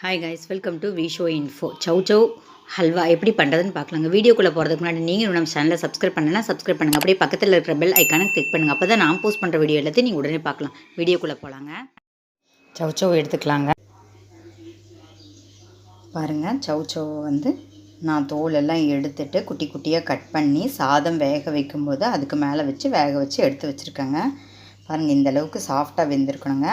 Hi guys, welcome to Visho Info. Chow Chow Halwa எப்படி பண்ணுறதுன்னு பார்க்கலாங்க. வீடியோக்குள்ளே போகிறதுக்கு முன்னாடி நீங்கள் நம்ம சேனலை சப்ஸ்கிரைப் பண்ணலாம், சப்ஸ்கிரைப் பண்ணுங்கள். அப்படியே பக்கத்தில் இருக்கிற பெல் ஐக்கானை கிளிக் பண்ணுங்கள். அப்போ தான் நான் போஸ்ட் பண்ணுற வீடியோ எல்லாத்தையும் நீங்கள் உடனே பார்க்கலாம். வீடியோக்குள்ளே போகலாங்க. சவ் சவ் எடுத்துக்கலாங்க. பாருங்கள், சவ் சவ் நான் தோலெல்லாம் எடுத்துட்டு குட்டி குட்டியாக கட் பண்ணி சாதம் வேக வைக்கும்போது அதுக்கு மேலே வச்சு வேக வச்சு எடுத்து வச்சுருக்கேங்க. பாருங்கள், இந்தளவுக்கு சாஃப்டாக வெந்திருக்கணுங்க.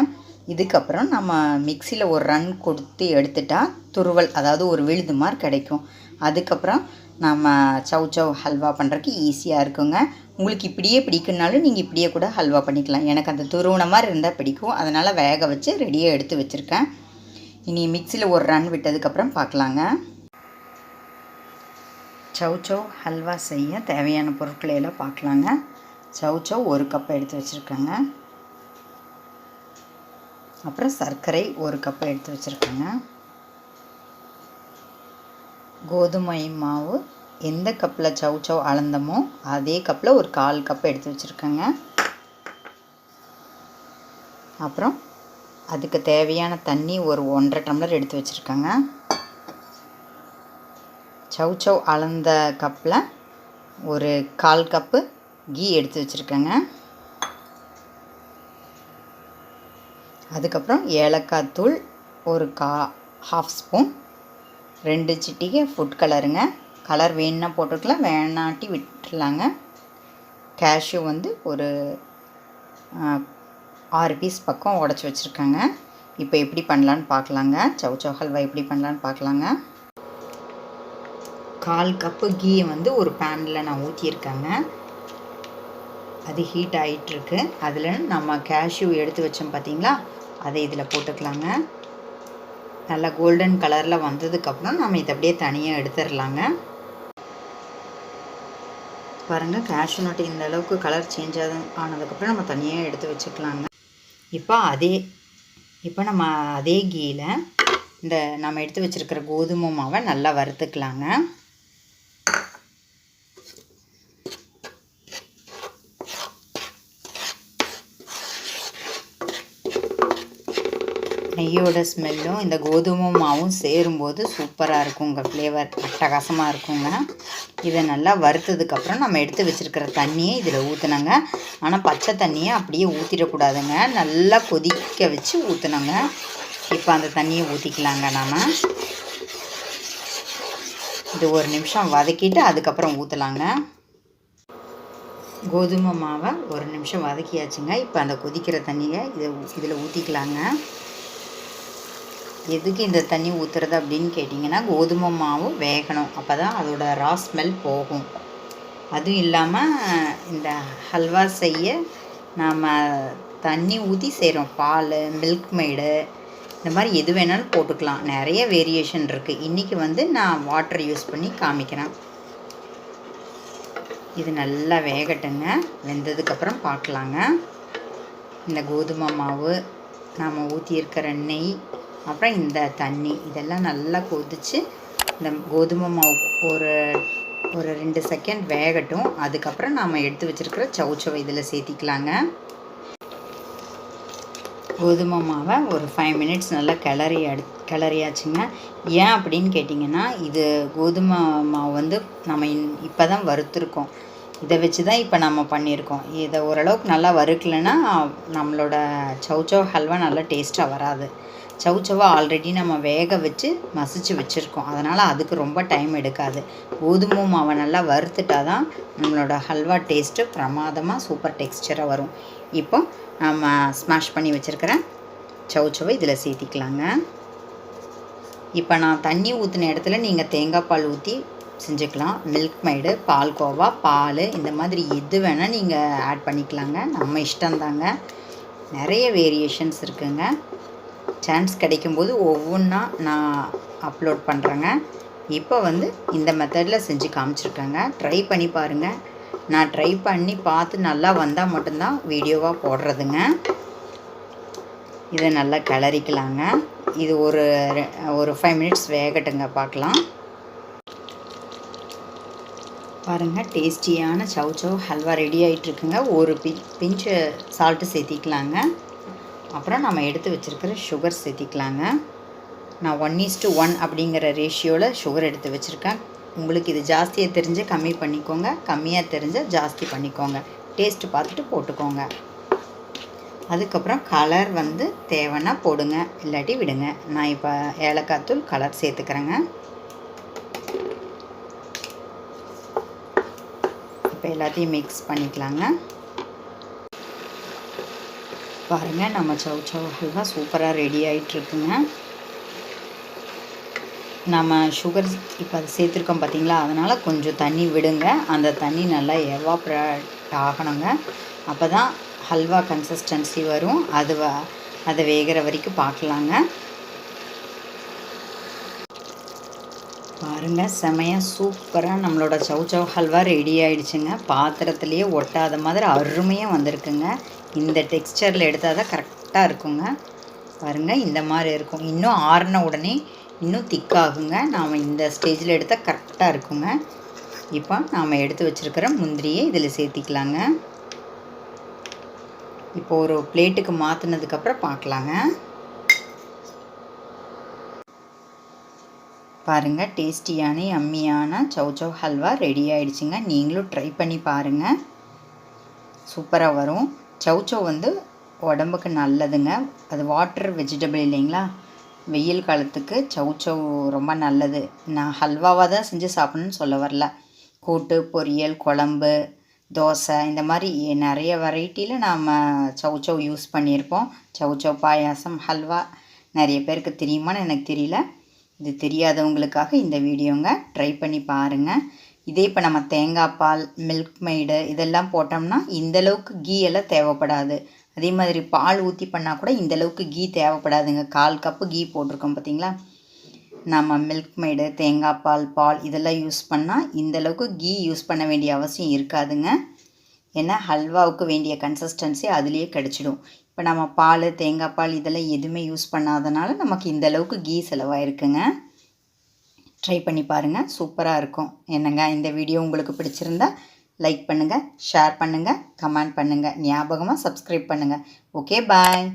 இதுக்கப்புறம் நம்ம மிக்சியில் ஒரு ரன் கொடுத்து எடுத்துட்டால் துருவல், அதாவது ஒரு விழுது மாதிரி கிடைக்கும். அதுக்கப்புறம் நம்ம சவ் சவ் ஹல்வா பண்ணுறதுக்கு ஈஸியாக இருக்குங்க. உங்களுக்கு இப்படியே பிடிக்குன்னாலும் நீங்கள் இப்படியே கூட ஹல்வா பண்ணிக்கலாம். எனக்கு அந்த துருவன மாதிரி இருந்தால் பிடிக்கும், அதனால் வேக வச்சு ரெடியாக எடுத்து வச்சுருக்கேன். இனி மிக்சியில் ஒரு ரன் விட்டதுக்கப்புறம் பார்க்கலாங்க. சவ் சவ் ஹல்வா செய்ய தேவையான பொருட்களை எல்லாம் பார்க்கலாங்க. சவ் சவ் 1 கப் எடுத்து வச்சுருக்கேங்க. அப்புறம் சர்க்கரை 1 கப் எடுத்து வச்சுருக்கேங்க. கோதுமை மாவு எந்த கப்பில் சவ் சவ் அளந்தமோ அதே கப்பில் ஒரு 1/4 கப் எடுத்து வச்சுருக்கேங்க. அப்புறம் அதுக்கு தேவையான தண்ணி ஒரு 1.5 டம்ளர் எடுத்து வச்சுருக்கேங்க. சவ் சவ் அளந்த கப்பில் ஒரு 1/4 கப்பு கீ எடுத்து வச்சுருக்கேங்க. அதுக்கப்புறம் ஏலக்காய் தூள் ஒரு 1/2 ஸ்பூன், 2 சிட்டிகை ஃபுட் கலருங்க. கலர் வேணுன்னா போட்டுக்கலாம், வேணாட்டி விட்டுடலாங்க. கேஷ்யூ ஒரு 6 பீஸ் பக்கம் உடச்சி வச்சுருக்கேங்க. இப்போ எப்படி பண்ணலான்னு பார்க்கலாங்க. சவ் சவ் ஹல்வா எப்படி பண்ணலான்னு பார்க்கலாங்க. 1/4 கப்பு கீ ஒரு பேனில் நான் ஊற்றியிருக்கேங்க. அது ஹீட் ஆகிட்டுருக்கு. அதில் நம்ம கேஷ்யூ எடுத்து வச்சோம் பார்த்தீங்களா, அதை இதில் போட்டுக்கலாங்க. நல்லா கோல்டன் கலரில் வந்ததுக்கப்புறம் நம்ம இதை அப்படியே தனியாக எடுத்துடலாங்க. பாருங்கள், கேஷ்யூ நட்டு இந்த அளவுக்கு கலர் சேஞ்ச் ஆனதுக்கப்புறம் நம்ம தனியாக எடுத்து வச்சுக்கலாங்க. இப்போ நம்ம அதே கீயில் நம்ம எடுத்து வச்சுருக்கிற கோதுமை மாவை நல்லா வறுத்துக்கலாங்க. நெய்யோட ஸ்மெல்லும் இந்த கோதுமை மாவும் சேரும்போது சூப்பராக இருக்குங்க. ஃப்ளேவர் அட்டகாசமாக இருக்குங்க. இதை நல்லா வறுத்ததுக்கப்புறம் நம்ம எடுத்து வச்சுருக்கிற தண்ணியை இதில் ஊற்றுனங்க. ஆனால் பச்சை தண்ணியை அப்படியே ஊற்றிடக்கூடாதுங்க, நல்லா கொதிக்க வச்சு ஊற்றுனங்க. இப்போ அந்த தண்ணியை ஊற்றிக்கலாங்க. நாம் இது 1 நிமிஷம் வதக்கிட்டு அதுக்கப்புறம் ஊற்றலாங்க. கோதுமை மாவை 1 நிமிஷம் வதக்கியாச்சுங்க. இப்போ அந்த கொதிக்கிற தண்ணியை இதில் ஊற்றிக்கலாங்க. எதுக்கு இந்த தண்ணி ஊற்றுறது அப்படின்னு கேட்டிங்கன்னா, கோதுமை மாவு வேகணும், அப்போ தான் அதோட ரா ஸ்மெல் போகும். அதுவும் இல்லாமல் இந்த ஹல்வா செய்ய நாம் தண்ணி ஊற்றி செய்கிறோம். பால், மில்க் மெய்டு, இந்த மாதிரி எது வேணாலும் போட்டுக்கலாம். நிறைய வேரியேஷன் இருக்குது. இன்றைக்கி நான் வாட்டர் யூஸ் பண்ணி காமிக்கிறேன். இது நல்லா வேகட்டுங்க. வெந்ததுக்கப்புறம் பார்க்கலாங்க. இந்த கோதுமை மாவு, நாம் ஊற்றியிருக்கிற நெய், அப்புறம் இந்த தண்ணி, இதெல்லாம் நல்லா கொதித்து இந்த கோதுமை மாவு ஒரு 2 செகண்ட் வேகட்டும். அதுக்கப்புறம் நாம் எடுத்து வச்சுருக்கிற சவ் சவ் இதில் சேர்த்திக்கலாங்க. கோதுமை மாவை ஒரு 5 மினிட்ஸ் நல்லா கிளறியாச்சுங்க. ஏன் அப்படின்னு கேட்டிங்கன்னா, இது கோதுமை மாவு நம்ம இப்போ தான் வறுத்துருக்கோம். இதை வச்சு தான் இப்போ நம்ம பண்ணியிருக்கோம். இதை ஓரளவுக்கு நல்லா வறுக்கலைன்னா நம்மளோட சவ் சவ் ஹல்வா நல்லா டேஸ்ட்டாக வராது. சவ் சவ்வை ஆல்ரெடி நம்ம வேக வச்சு மசிச்சு வச்சுருக்கோம், அதனால் அதுக்கு ரொம்ப டைம் எடுக்காது. கோதுமை மாவை நல்லா வறுத்துட்டா தான் நம்மளோட ஹல்வா டேஸ்ட்டு பிரமாதமாக சூப்பர் டெக்ஸ்சராக வரும். இப்போ நம்ம ஸ்மாஷ் பண்ணி வச்சுருக்கிற சவ் சவ்வை இதில் சேர்த்திக்கலாங்க. இப்போ நான் தண்ணி ஊற்றின இடத்துல நீங்கள் தேங்காய் பால் ஊற்றி செஞ்சுக்கலாம். மில்க் மெய்டு, பால்கோவா, பால், இந்த மாதிரி எது வேணால் நீங்கள் ஆட் பண்ணிக்கலாங்க. நம்ம இஷ்டந்தாங்க. நிறைய வேரியேஷன்ஸ் இருக்குங்க. சான்ஸ் கிடைக்கும்போது ஒவ்வொன்றா நான் அப்லோட் பண்ணுறேங்க. இப்போ இந்த மெத்தடில் செஞ்சு காமிச்சிருக்கேங்க. ட்ரை பண்ணி பாருங்கள். நான் ட்ரை பண்ணி பார்த்து நல்லா வந்தால் மட்டும்தான் வீடியோவாக போடுறதுங்க. இதை நல்லா கிளறிக்கலாங்க. இது ஒரு 5 மினிட்ஸ் வேகட்டுங்க, பார்க்கலாம். பாருங்கள், டேஸ்டியான சவ் சவ் ஹல்வா ரெடி ஆகிட்டுருக்குங்க. ஒரு பிஞ்சு சால்ட்டு சேர்த்திக்கலாங்க. அப்புறம் நம்ம எடுத்து வச்சுருக்கிற சுகர் சேர்த்திக்கலாங்க. நான் 1:1 அப்படிங்கிற ரேஷியோவில் சுகர் எடுத்து வச்சுருக்கேன். உங்களுக்கு இது ஜாஸ்தியாக தெரிஞ்சு கம்மி பண்ணிக்கோங்க, கம்மியாக தெரிஞ்சால் ஜாஸ்தி பண்ணிக்கோங்க. டேஸ்ட்டு பார்த்துட்டு போட்டுக்கோங்க. அதுக்கப்புறம் கலர் வந்து தேவைன்னா போடுங்க, இல்லாட்டி விடுங்க. நான் இப்போ ஏலக்காய் தூள் கலர் சேர்த்துக்கிறேங்க. இப்போ எல்லாத்தையும் மிக்ஸ் பண்ணிக்கலாங்க. பாருங்கள், நம்ம சவ் சவ் ஹல்வா சூப்பராக ரெடி ஆகிட்டுருக்குங்க. நம்ம சுகர் இப்போ அது சேர்த்துருக்கோம் பார்த்தீங்களா, அதனால் கொஞ்சம் தண்ணி விடுங்க. அந்த தண்ணி நல்லா எவாப்ரேட் ஆகணுங்க. அப்போ தான் ஹல்வா கன்சிஸ்டன்சி வரும். அதை வேகிற வரைக்கும் பார்க்கலாங்க. பாருங்கள், செமையாக சூப்பராக நம்மளோட சவ் சவ் ஹல்வா ரெடி ஆகிடுச்சுங்க. பாத்திரத்துலேயே ஒட்டாத மாதிரி அருமையாக வந்திருக்குங்க. இந்த டெக்ஸ்சரில் எடுத்தால் தான் கரெக்டாக இருக்குங்க. பாருங்கள், இந்த மாதிரி இருக்கும். இன்னும் ஆறின உடனே இன்னும் திக்காகுங்க. நாம் இந்த ஸ்டேஜில் எடுத்தால் கரெக்டாக இருக்குங்க. இப்போ நாம் எடுத்து வச்சுருக்கிற முந்திரியை இதில் சேர்த்திக்கலாங்க. இப்போ ஒரு பிளேட்டுக்கு மாற்றினதுக்கப்புறம் பார்க்கலாங்க. பாருங்கள், டேஸ்டியான யம்மியான சவ் சவ் ஹல்வா ரெடி ஆகிடுச்சுங்க. நீங்களும் ட்ரை பண்ணி பாருங்கள், சூப்பராக வரும். சவ் சவ் வந்து உடம்புக்கு நல்லதுங்க. அது வாட்டர் வெஜிடபிள் இல்லைங்களா, வெயில் காலத்துக்கு சவ் சவ் ரொம்ப நல்லது. நான் ஹல்வாவாக தான் செஞ்சு சாப்பிட்ணுன்னு சொல்ல வரல. கூட்டு, பொரியல், குழம்பு, தோசை, இந்த மாதிரி நிறைய வெரைட்டியில் நாம் சவ் சவ் யூஸ் பண்ணியிருப்போம். சவ் சவ் பாயாசம், ஹல்வா நிறைய பேருக்கு தெரியுமான்னு எனக்கு தெரியல. இது தெரியாதவங்களுக்காக இந்த வீடியோங்க. ட்ரை பண்ணி பாருங்கள். இதே இப்போ நம்ம தேங்காய் பால், மில்க் மெய்டு இதெல்லாம் போட்டோம்னா இந்தளவுக்கு கீ எல்லாம் தேவைப்படாது. அதே மாதிரி பால் ஊற்றி பண்ணால் கூட இந்தளவுக்கு கீ தேவைப்படாதுங்க. 1/4 கப்பு கீ போட்டிருக்கோம் பார்த்தீங்களா. நம்ம மில்க் மெய்டு, தேங்காய் பால் இதெல்லாம் யூஸ் பண்ணால் இந்தளவுக்கு கீ யூஸ் பண்ண வேண்டிய அவசியம் இருக்காதுங்க. ஏன்னா ஹல்வாவுக்கு வேண்டிய கன்சிஸ்டன்சி அதுலேயே கிடச்சிடும். இப்போ நம்ம பால், தேங்காய் பால் இதெல்லாம் எதுவுமே யூஸ் பண்ணாதனால நமக்கு இந்தளவுக்கு கீ செலவாயிருக்குங்க. ட்ரை பண்ணி பாருங்கள், சூப்பராக இருக்கும். என்னங்க, இந்த வீடியோ உங்களுக்கு பிடிச்சிருந்தா லைக் பண்ணுங்கள், ஷேர் பண்ணுங்கள், கமெண்ட் பண்ணுங்கள். ஞாபகமாக சப்ஸ்கிரைப் பண்ணுங்கள். ஓகே, பாய்.